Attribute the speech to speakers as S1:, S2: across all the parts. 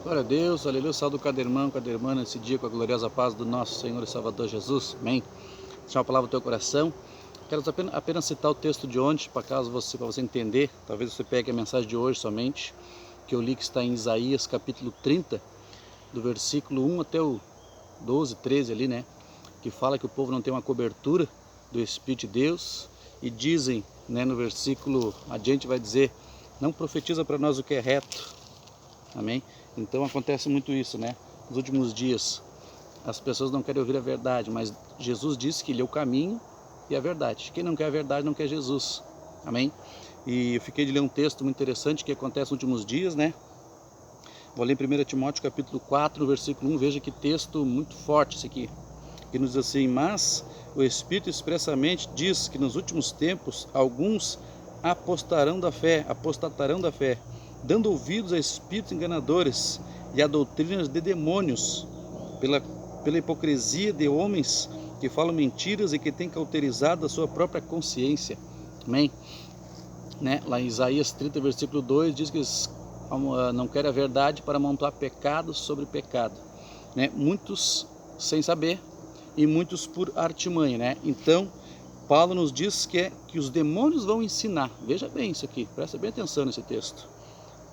S1: Glória a Deus, aleluia, salve cada irmão, cada irmã nesse dia com a gloriosa paz do nosso Senhor e Salvador Jesus, amém. Deixa uma palavra no teu coração. Quero apenas citar o texto de ontem, para você entender, talvez você pegue a mensagem de hoje somente, que eu li que está em Isaías capítulo 30, do versículo 1 até o 12, 13 ali, né, que fala que o povo não tem uma cobertura do Espírito de Deus, e dizem, né, no versículo adiante vai dizer, não profetiza para nós o que é reto, amém. Então acontece muito isso, né? Nos últimos dias as pessoas não querem ouvir a verdade, mas Jesus disse que Ele é o caminho e a verdade. Quem não quer a verdade não quer Jesus, amém? E eu fiquei de ler um texto muito interessante que acontece nos últimos dias, né? Vou ler em 1 Timóteo capítulo 4, versículo 1, veja que texto muito forte esse aqui, que nos diz assim: mas o Espírito expressamente diz que nos últimos tempos alguns apostatarão da fé, dando ouvidos a espíritos enganadores e a doutrinas de demônios, pela hipocrisia de homens que falam mentiras e que têm cauterizado a sua própria consciência. Amém? Né? Lá em Isaías 30, versículo 2, diz que eles não querem a verdade para amontoar pecado sobre pecado. Né? Muitos sem saber e muitos por artimanha. Né? Então, Paulo nos diz que os demônios vão ensinar. Veja bem isso aqui, presta bem atenção nesse texto.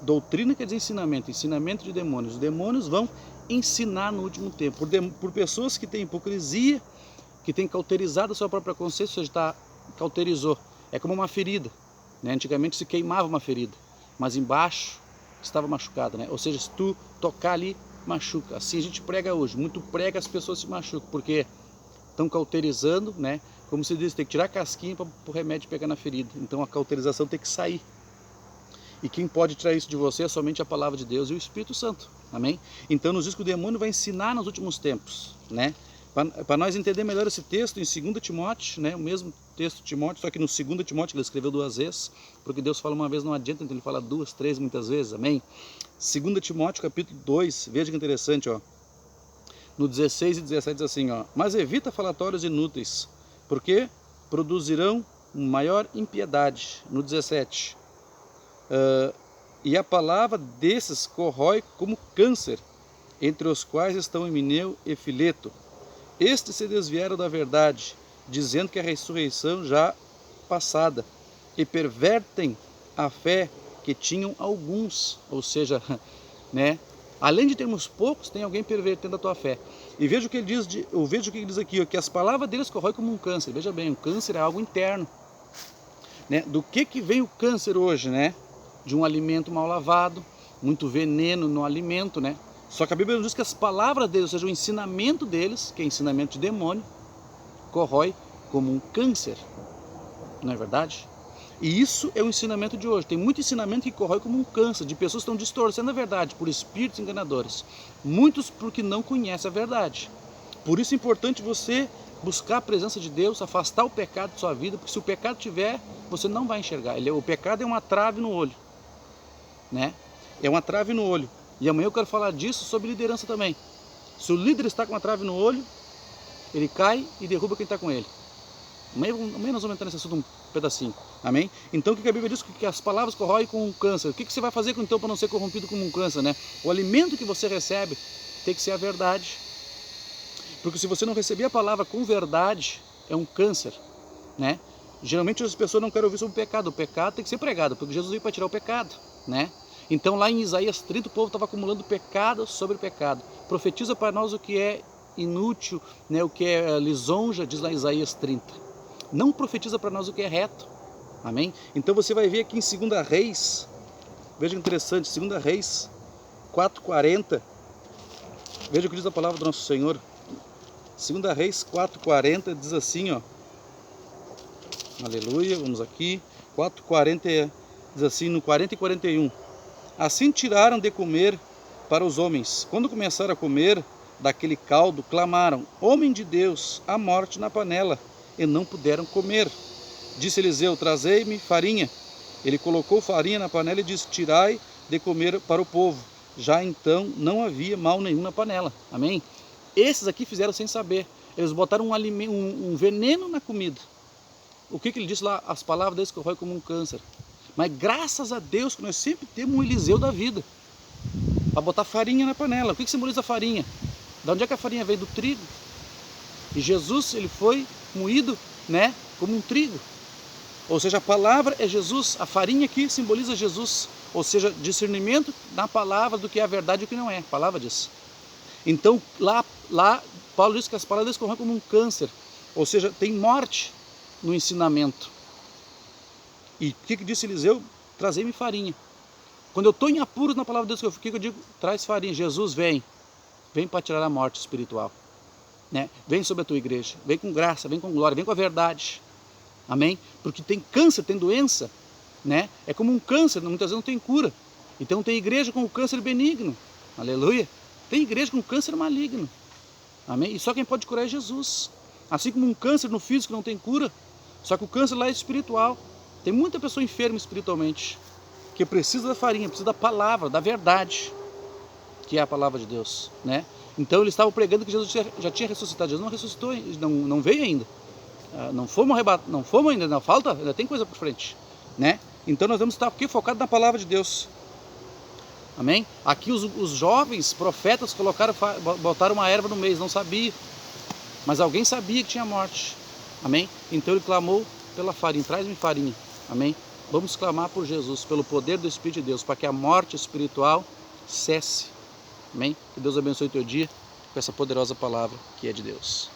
S1: Doutrina quer dizer ensinamento, ensinamento de demônios. Os demônios vão ensinar no último tempo, por pessoas que têm hipocrisia, que têm cauterizado a sua própria consciência, ou seja, cauterizou. É como uma ferida, né? Antigamente se queimava uma ferida, mas embaixo estava machucada, né? Ou seja, se tu tocar ali, machuca. Assim a gente prega hoje, muito prega, as pessoas se machucam, porque estão cauterizando, né? Como se diz, tem que tirar a casquinha para o remédio pegar na ferida. Então a cauterização tem que sair. E quem pode tirar isso de você é somente a palavra de Deus e o Espírito Santo, amém? Então nos diz que o demônio vai ensinar nos últimos tempos, né? Para nós entender melhor esse texto, em 2 Timóteo, né? O mesmo texto de Timóteo, só que no 2 Timóteo ele escreveu 2 vezes, porque Deus fala uma vez não adianta, então ele fala 2, 3 muitas vezes, amém? 2 Timóteo capítulo 2, veja que interessante, ó. No 16 e 17 diz assim, ó: mas evita falatórios inúteis, porque produzirão maior impiedade. No 17, e a palavra desses corrói como câncer, entre os quais estão Himeneu e Fileto. Estes se desviaram da verdade, dizendo que a ressurreição já passada, e pervertem a fé que tinham alguns. Ou seja, né? Além de termos poucos, tem alguém pervertendo a tua fé. E veja o que ele diz, veja o que ele diz aqui, ó, que as palavras deles corroem como um câncer. Veja bem, o câncer é algo interno, né? Do que vem o câncer hoje, né? De um alimento mal lavado, muito veneno no alimento, né? Só que a Bíblia nos diz que as palavras deles, ou seja, o ensinamento deles, que é ensinamento de demônio, corrói como um câncer, não é verdade? E isso é o ensinamento de hoje. Tem muito ensinamento que corrói como um câncer, de pessoas que estão distorcendo a verdade por espíritos enganadores. Muitos porque não conhecem a verdade. Por isso é importante você buscar a presença de Deus, afastar o pecado de sua vida, porque se o pecado tiver, você não vai enxergar. O pecado é uma trave no olho, né? É uma trave no olho. E amanhã eu quero falar disso sobre liderança também. Se o líder está com uma trave no olho, ele cai e derruba quem está com ele. Amanhã nós vamos entrar nesse assunto um pedacinho, amém? Então o que a Bíblia diz? Que as palavras corroem com um câncer. O que você vai fazer então para não ser corrompido como um câncer, né? O alimento que você recebe tem que ser a verdade. Porque se você não receber a palavra com verdade, é um câncer, né? Geralmente as pessoas não querem ouvir sobre o pecado. O pecado tem que ser pregado, porque Jesus veio para tirar o pecado, né? Então lá em Isaías 30 o povo estava acumulando pecado sobre pecado. Profetiza para nós o que é inútil, né? O que é lisonja, diz lá em Isaías 30. Não profetiza para nós o que é reto, amém? Então você vai ver aqui em 2 Reis, veja que interessante, 2 Reis 4:40, veja o que diz a palavra do nosso Senhor. 2 Reis 4:40 diz assim, ó, aleluia, vamos aqui, 4:40 diz assim, no 40 e 41, assim tiraram de comer para os homens, quando começaram a comer daquele caldo, clamaram, homem de Deus, a morte na panela, e não puderam comer. Disse Eliseu, trazei-me farinha. Ele colocou farinha na panela e disse, tirai de comer para o povo. Já então não havia mal nenhum na panela, amém? Esses aqui fizeram sem saber, eles botaram um veneno na comida. O que ele disse lá? As palavras deles corroem como um câncer. Mas graças a Deus que nós sempre temos um Eliseu da vida. para botar farinha na panela. O que simboliza a farinha? De onde é que a farinha veio? Do trigo. E Jesus, ele foi moído, né, como um trigo. Ou seja, a palavra é Jesus, a farinha aqui simboliza Jesus. Ou seja, discernimento na palavra do que é a verdade e o que não é. A palavra diz. Então, lá Paulo diz que as palavras corroem como um câncer. Ou seja, tem morte no ensinamento. E o que disse Eliseu? Trazei-me farinha. Quando eu estou em apuros na palavra de Deus, o que eu digo? Traz farinha. Jesus vem para tirar a morte espiritual. Né? Vem sobre a tua igreja, vem com graça, vem com glória, vem com a verdade. Amém? Porque tem câncer, tem doença, né? É como um câncer, muitas vezes não tem cura. Então tem igreja com o câncer benigno. Aleluia. Tem igreja com câncer maligno. Amém? E só quem pode curar é Jesus. Assim como um câncer no físico não tem cura, só que o câncer lá é espiritual. Tem muita pessoa enferma espiritualmente, que precisa da farinha, precisa da palavra, da verdade, que é a palavra de Deus, né? Então eles estavam pregando que Jesus já tinha ressuscitado. Jesus não ressuscitou, não veio ainda. Não fomos ainda, não falta, ainda tem coisa por frente, né? Então nós vamos estar aqui focados na palavra de Deus. Amém? Aqui os jovens profetas botaram uma erva no meio, não sabia, mas alguém sabia que tinha morte. Amém? Então ele clamou pela farinha, traz-me farinha. Amém? Vamos clamar por Jesus, pelo poder do Espírito de Deus, para que a morte espiritual cesse. Amém? Que Deus abençoe o teu dia com essa poderosa palavra que é de Deus.